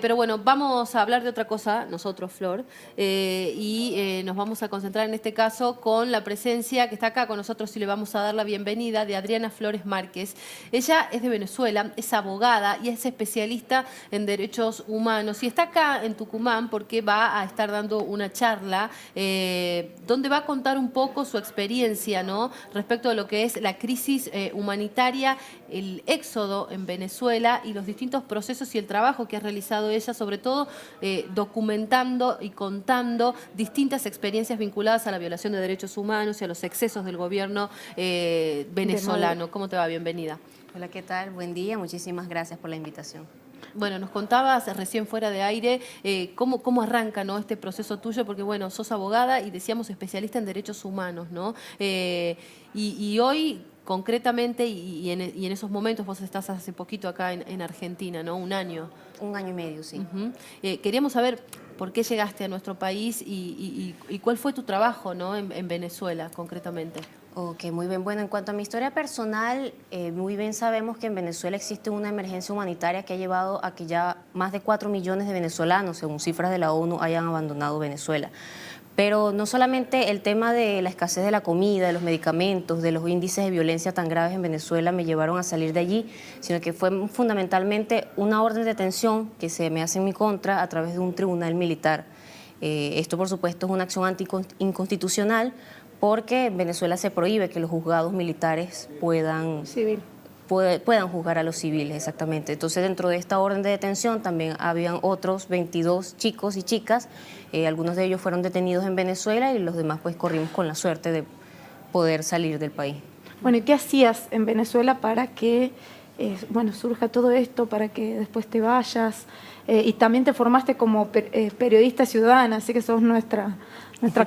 Pero bueno, vamos a hablar de otra cosa, nosotros, Flor, nos vamos a concentrar en este caso con la presencia que está acá con nosotros y le vamos a dar la bienvenida de Adriana Flores Márquez. Ella es de Venezuela, es abogada y es especialista en derechos humanos y está acá en Tucumán porque va a estar dando una charla donde va a contar un poco su experiencia, ¿no?, respecto a lo que es la crisis humanitaria, el éxodo en Venezuela y los distintos procesos y el trabajo que ha realizado ella, sobre todo documentando y contando distintas experiencias vinculadas a la violación de derechos humanos y a los excesos del gobierno venezolano. ¿Cómo te va? Bienvenida. Hola, ¿qué tal? Buen día, muchísimas gracias por la invitación. Bueno, nos contabas recién fuera de aire cómo arranca, ¿no?, este proceso tuyo, porque bueno, sos abogada y decíamos especialista en derechos humanos, ¿no? Y hoy concretamente y en esos momentos vos estás hace poquito acá en Argentina, ¿no? Un año. Un año y medio, sí. Queríamos saber por qué llegaste a nuestro país y cuál fue tu trabajo, ¿no?, en Venezuela concretamente. Ok, muy bien. Bueno, en cuanto a mi historia personal, muy bien sabemos que en Venezuela existe una emergencia humanitaria que ha llevado a que ya más de 4 millones de venezolanos, según cifras de la ONU, hayan abandonado Venezuela. Pero no solamente el tema de la escasez de la comida, de los medicamentos, de los índices de violencia tan graves en Venezuela me llevaron a salir de allí, sino que fue fundamentalmente una orden de detención que se me hace en mi contra a través de un tribunal militar. Esto, por supuesto, es una acción inconstitucional porque en Venezuela se prohíbe que los juzgados militares puedan juzgar a los civiles, exactamente. Entonces, dentro de esta orden de detención también habían otros 22 chicos y chicas, algunos de ellos fueron detenidos en Venezuela y los demás pues corrimos con la suerte de poder salir del país. Bueno, ¿y qué hacías en Venezuela para que surja todo esto, para que después te vayas? Y también te formaste como periodista ciudadana, así que sos nuestra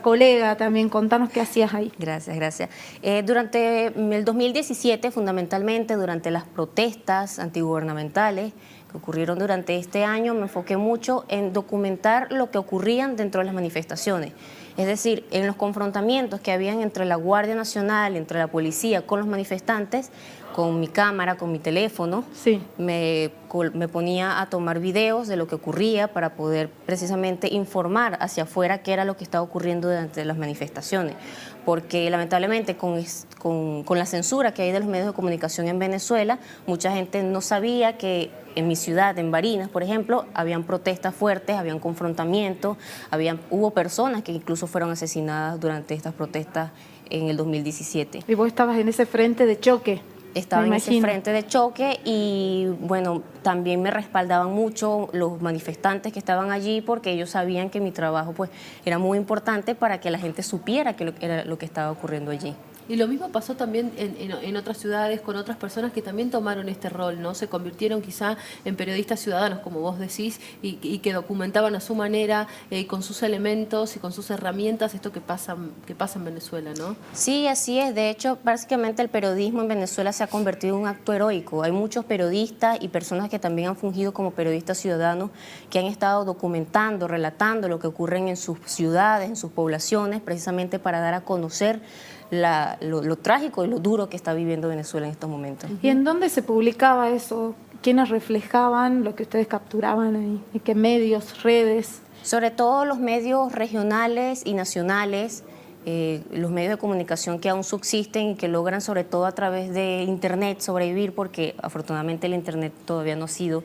colega también. Contanos qué hacías ahí. Gracias, gracias. Durante el 2017, fundamentalmente, durante las protestas antigubernamentales que ocurrieron durante este año, me enfoqué mucho en documentar lo que ocurrían dentro de las manifestaciones. Es decir, en los confrontamientos que habían entre la Guardia Nacional, entre la policía, con los manifestantes, con mi cámara, con mi teléfono, sí, me ponía a tomar videos de lo que ocurría para poder precisamente informar hacia afuera qué era lo que estaba ocurriendo durante las manifestaciones. Porque lamentablemente con la censura que hay de los medios de comunicación en Venezuela, mucha gente no sabía que en mi ciudad, en Barinas, por ejemplo, habían protestas fuertes, habían confrontamientos, hubo personas que incluso fueron asesinadas durante estas protestas en el 2017. Y vos estabas en ese frente de choque. Estaba en ese frente de choque y bueno, también me respaldaban mucho los manifestantes que estaban allí porque ellos sabían que mi trabajo pues era muy importante para que la gente supiera que era lo que estaba ocurriendo allí. Y lo mismo pasó también en otras ciudades con otras personas que también tomaron este rol, ¿no? Se convirtieron quizá en periodistas ciudadanos, como vos decís, y que documentaban a su manera, con sus elementos y con sus herramientas, esto que pasa en Venezuela, ¿no? Sí, así es. De hecho, básicamente el periodismo en Venezuela se ha convertido en un acto heroico. Hay muchos periodistas y personas que también han fungido como periodistas ciudadanos que han estado documentando, relatando lo que ocurre en sus ciudades, en sus poblaciones, precisamente para dar a conocer lo trágico y lo duro que está viviendo Venezuela en estos momentos. ¿Y en dónde se publicaba eso? ¿Quiénes reflejaban lo que ustedes capturaban ahí? ¿En qué medios, redes? Sobre todo los medios regionales y nacionales, los medios de comunicación que aún subsisten y que logran sobre todo a través de Internet sobrevivir, porque afortunadamente el Internet todavía no ha sido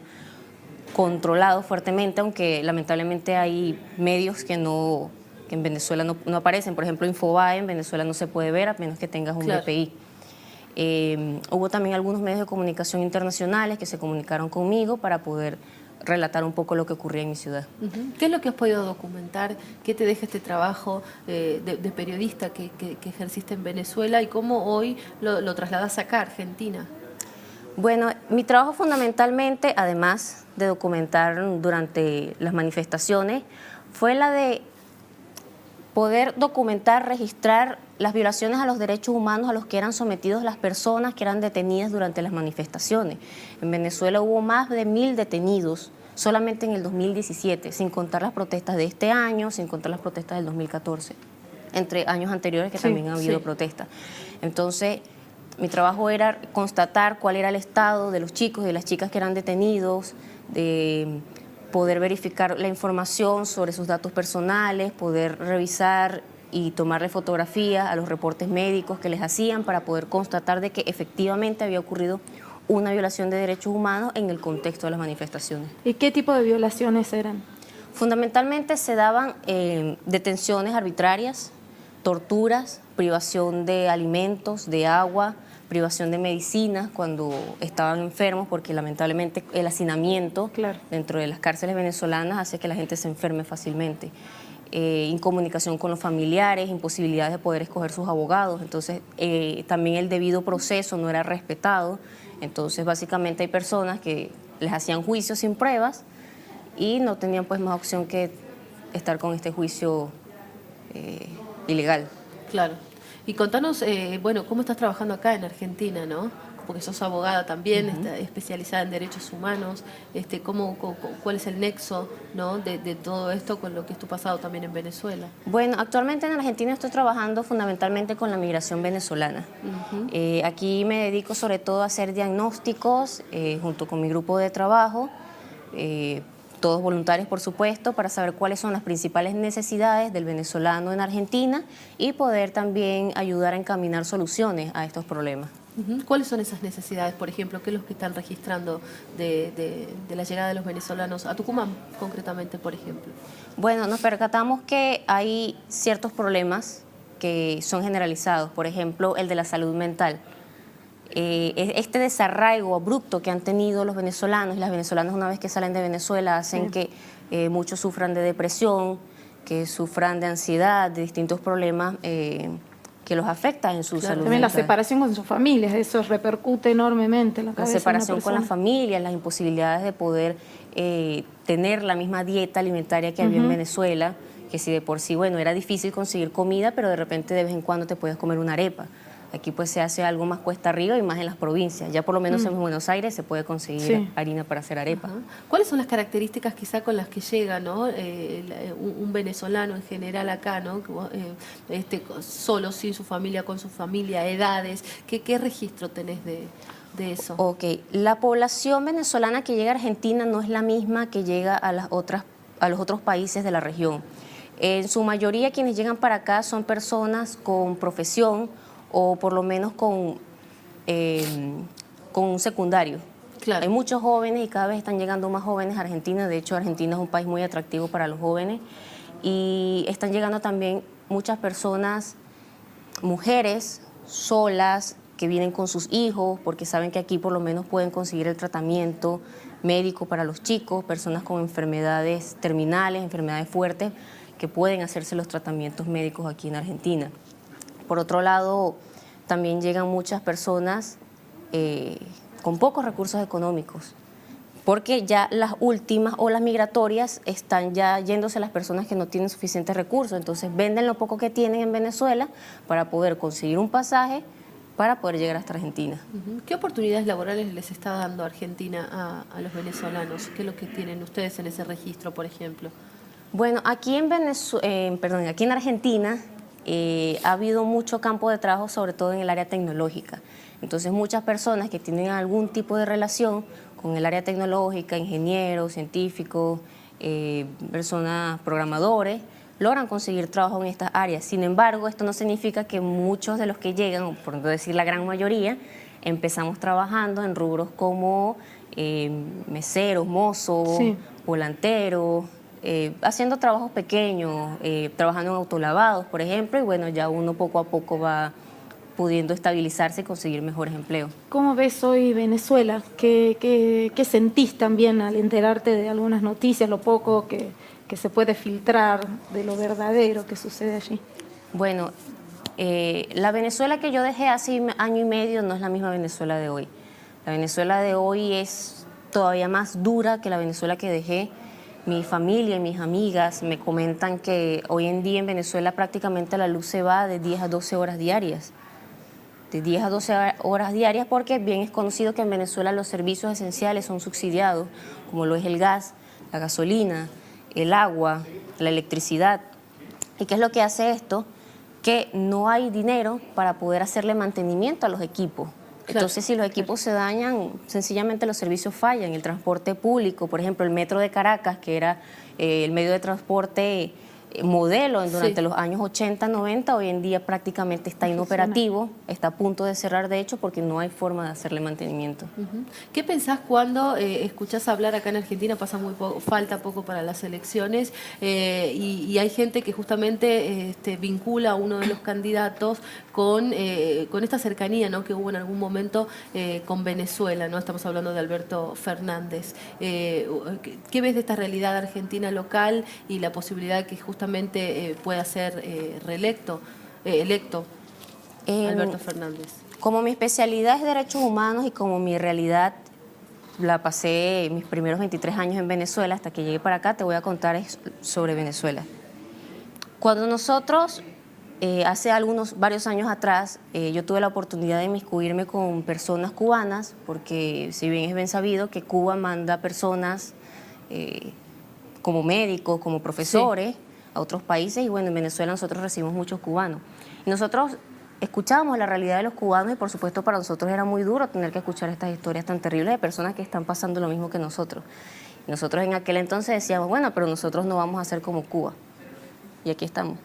controlado fuertemente, aunque lamentablemente hay medios que en Venezuela no aparecen. Por ejemplo, Infobae en Venezuela no se puede ver a menos que tengas un Claro. BPI. Hubo también algunos medios de comunicación internacionales que se comunicaron conmigo para poder relatar un poco lo que ocurría en mi ciudad. ¿Qué es lo que has podido documentar? ¿Qué te deja este trabajo de periodista que ejerciste en Venezuela y cómo hoy lo trasladas acá a Argentina? Bueno, mi trabajo fundamentalmente, además de documentar durante las manifestaciones, fue la de poder documentar, registrar las violaciones a los derechos humanos a los que eran sometidos las personas que eran detenidas durante las manifestaciones. En Venezuela hubo más de 1000 detenidos solamente en el 2017, sin contar las protestas de este año, sin contar las protestas del 2014, entre años anteriores que también ha habido protestas. Entonces, mi trabajo era constatar cuál era el estado de los chicos y de las chicas que eran detenidos, poder verificar la información sobre sus datos personales, poder revisar y tomarle fotografía a los reportes médicos que les hacían para poder constatar de que efectivamente había ocurrido una violación de derechos humanos en el contexto de las manifestaciones. ¿Y qué tipo de violaciones eran? Fundamentalmente se daban detenciones arbitrarias, torturas, privación de alimentos, de agua, privación de medicinas cuando estaban enfermos, porque lamentablemente el hacinamiento dentro de las cárceles venezolanas hace que la gente se enferme fácilmente. Incomunicación con los familiares, imposibilidad de poder escoger sus abogados, entonces también el debido proceso no era respetado, entonces básicamente hay personas que les hacían juicios sin pruebas y no tenían pues más opción que estar con este juicio ilegal. Claro. Y contanos, bueno, cómo estás trabajando acá en Argentina, ¿no? Porque sos abogada también, especializada en derechos humanos. ¿Cuál es el nexo, ¿no? de todo esto con lo que es tu pasado también en Venezuela? Bueno, actualmente en Argentina estoy trabajando fundamentalmente con la migración venezolana. Aquí me dedico sobre todo a hacer diagnósticos junto con mi grupo de trabajo, todos voluntarios por supuesto, para saber cuáles son las principales necesidades del venezolano en Argentina y poder también ayudar a encaminar soluciones a estos problemas. ¿Cuáles son esas necesidades, por ejemplo? ¿Qué es lo que están registrando de la llegada de los venezolanos a Tucumán, concretamente, por ejemplo? Bueno, nos percatamos que hay ciertos problemas que son generalizados, por ejemplo, el de la salud mental. Este desarraigo abrupto que han tenido los venezolanos y las venezolanas una vez que salen de Venezuela hacen que muchos sufran de depresión, que sufran de ansiedad, de distintos problemas que los afectan en su salud También mental. la separación con sus familias, eso repercute enormemente en la cabeza La separación de una con las persona. familias, las imposibilidades de poder tener la misma dieta alimentaria que había en Venezuela, que si de por sí, bueno, era difícil conseguir comida, pero de repente de vez en cuando te puedes comer una arepa. Aquí pues se hace algo más cuesta arriba y más en las provincias. Ya por lo menos en Buenos Aires se puede conseguir harina para hacer arepa. ¿Cuáles son las características quizá con las que llega, ¿no? Un venezolano en general acá, ¿no? Solo, sin su familia, con su familia, edades? ¿Qué registro tenés de eso? Ok, la población venezolana que llega a Argentina no es la misma que llega a los otros países de la región. En su mayoría quienes llegan para acá son personas con profesión o por lo menos con un secundario. Claro. Hay muchos jóvenes y cada vez están llegando más jóvenes a Argentina. De hecho, Argentina es un país muy atractivo para los jóvenes. Y están llegando también muchas personas, mujeres solas, que vienen con sus hijos, porque saben que aquí por lo menos pueden conseguir el tratamiento médico para los chicos, personas con enfermedades terminales, enfermedades fuertes, que pueden hacerse los tratamientos médicos aquí en Argentina. Por otro lado, también llegan muchas personas con pocos recursos económicos, porque ya las últimas olas migratorias están ya yéndose las personas que no tienen suficientes recursos, entonces venden lo poco que tienen en Venezuela para poder conseguir un pasaje para poder llegar hasta Argentina. ¿Qué oportunidades laborales les está dando Argentina a los venezolanos? ¿Qué es lo que tienen ustedes en ese registro, por ejemplo? Bueno, aquí en Argentina ha habido mucho campo de trabajo, sobre todo en el área tecnológica. Entonces, muchas personas que tienen algún tipo de relación con el área tecnológica, ingenieros, científicos, personas programadores, logran conseguir trabajo en estas áreas. Sin embargo, esto no significa que muchos de los que llegan, por no decir la gran mayoría, empezamos trabajando en rubros como meseros, mozos, volanteros, haciendo trabajos pequeños, trabajando en autolavados, por ejemplo, y bueno, ya uno poco a poco va pudiendo estabilizarse y conseguir mejores empleos. ¿Cómo ves hoy Venezuela? ¿Qué sentís también al enterarte de algunas noticias, lo poco que se puede filtrar de lo verdadero que sucede allí? Bueno, la Venezuela que yo dejé hace año y medio no es la misma Venezuela de hoy. La Venezuela de hoy es todavía más dura que la Venezuela que dejé. Mi familia y mis amigas me comentan que hoy en día en Venezuela prácticamente la luz se va de 10 a 12 horas diarias. De 10 a 12 horas diarias, porque bien es conocido que en Venezuela los servicios esenciales son subsidiados, como lo es el gas, la gasolina, el agua, la electricidad. ¿Y qué es lo que hace esto? Que no hay dinero para poder hacerle mantenimiento a los equipos. Entonces, si los equipos se dañan, sencillamente los servicios fallan. El transporte público, por ejemplo, el metro de Caracas, que era el medio de transporte modelo durante los años 80, 90, hoy en día prácticamente está inoperativo, está a punto de cerrar de hecho porque no hay forma de hacerle mantenimiento. ¿Qué pensás cuando escuchás hablar acá en Argentina? Pasa falta poco para las elecciones y hay gente que justamente vincula a uno de los candidatos con esta cercanía, ¿no?, que hubo en algún momento con Venezuela, ¿no? Estamos hablando de Alberto Fernández. ¿Qué ves de esta realidad argentina local y la posibilidad de que justamente pueda ser electo Alberto Fernández? Como mi especialidad es derechos humanos y como mi realidad la pasé mis primeros 23 años en Venezuela, hasta que llegué para acá, te voy a contar sobre Venezuela. Cuando nosotros, hace varios años atrás, yo tuve la oportunidad de inmiscuirme con personas cubanas, porque si bien es bien sabido que Cuba manda personas como médicos, como profesores, a otros países, y bueno, en Venezuela nosotros recibimos muchos cubanos. Y nosotros escuchábamos la realidad de los cubanos y por supuesto para nosotros era muy duro tener que escuchar estas historias tan terribles de personas que están pasando lo mismo que nosotros. Y nosotros en aquel entonces decíamos, bueno, pero nosotros no vamos a ser como Cuba. Y aquí estamos.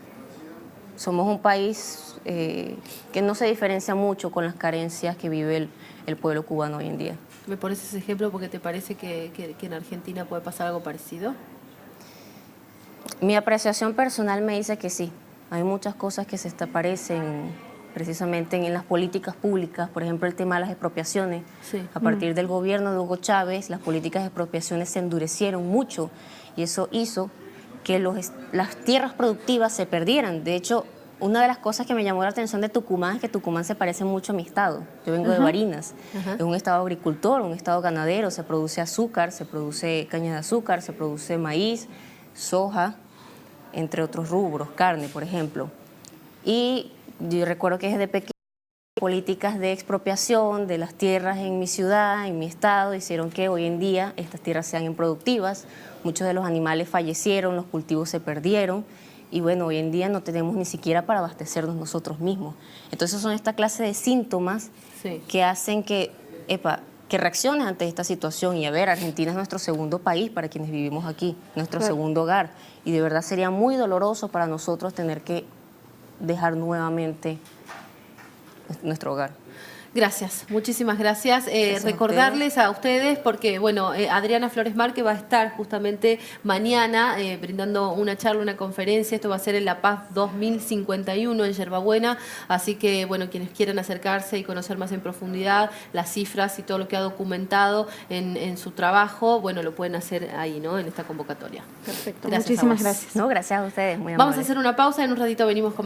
Somos un país que no se diferencia mucho con las carencias que vive el pueblo cubano hoy en día. ¿Me pones ese ejemplo porque te parece que en Argentina puede pasar algo parecido? Mi apreciación personal me dice que sí. Hay muchas cosas que se parecen precisamente en las políticas públicas, por ejemplo el tema de las expropiaciones. Sí. A partir del gobierno de Hugo Chávez, las políticas de expropiaciones se endurecieron mucho y eso hizo que las tierras productivas se perdieran. De hecho, una de las cosas que me llamó la atención de Tucumán es que Tucumán se parece mucho a mi estado. Yo vengo de Barinas, es un estado agricultor, un estado ganadero, se produce azúcar, se produce caña de azúcar, se produce maíz, soja, entre otros rubros, carne, por ejemplo. Y yo recuerdo que desde pequeño políticas de expropiación de las tierras en mi ciudad, en mi estado, hicieron que hoy en día estas tierras sean improductivas, muchos de los animales fallecieron, los cultivos se perdieron y bueno, hoy en día no tenemos ni siquiera para abastecernos nosotros mismos. Entonces son esta clase de síntomas que hacen que reacciones ante esta situación. Y a ver, Argentina es nuestro segundo país para quienes vivimos aquí, nuestro segundo hogar. Y de verdad sería muy doloroso para nosotros tener que dejar nuevamente nuestro hogar. Gracias, muchísimas gracias. Recordarles a ustedes, porque bueno, Adriana Flores Márquez va a estar justamente mañana brindando una charla, una conferencia. Esto va a ser en La Paz 2051 en Yerbabuena, así que bueno, quienes quieran acercarse y conocer más en profundidad las cifras y todo lo que ha documentado en su trabajo, bueno, lo pueden hacer ahí, ¿no?, en esta convocatoria. Perfecto, Gracias. muchísimas gracias. No, gracias a ustedes, muy Vamos amables. a hacer una pausa, en un ratito venimos con más.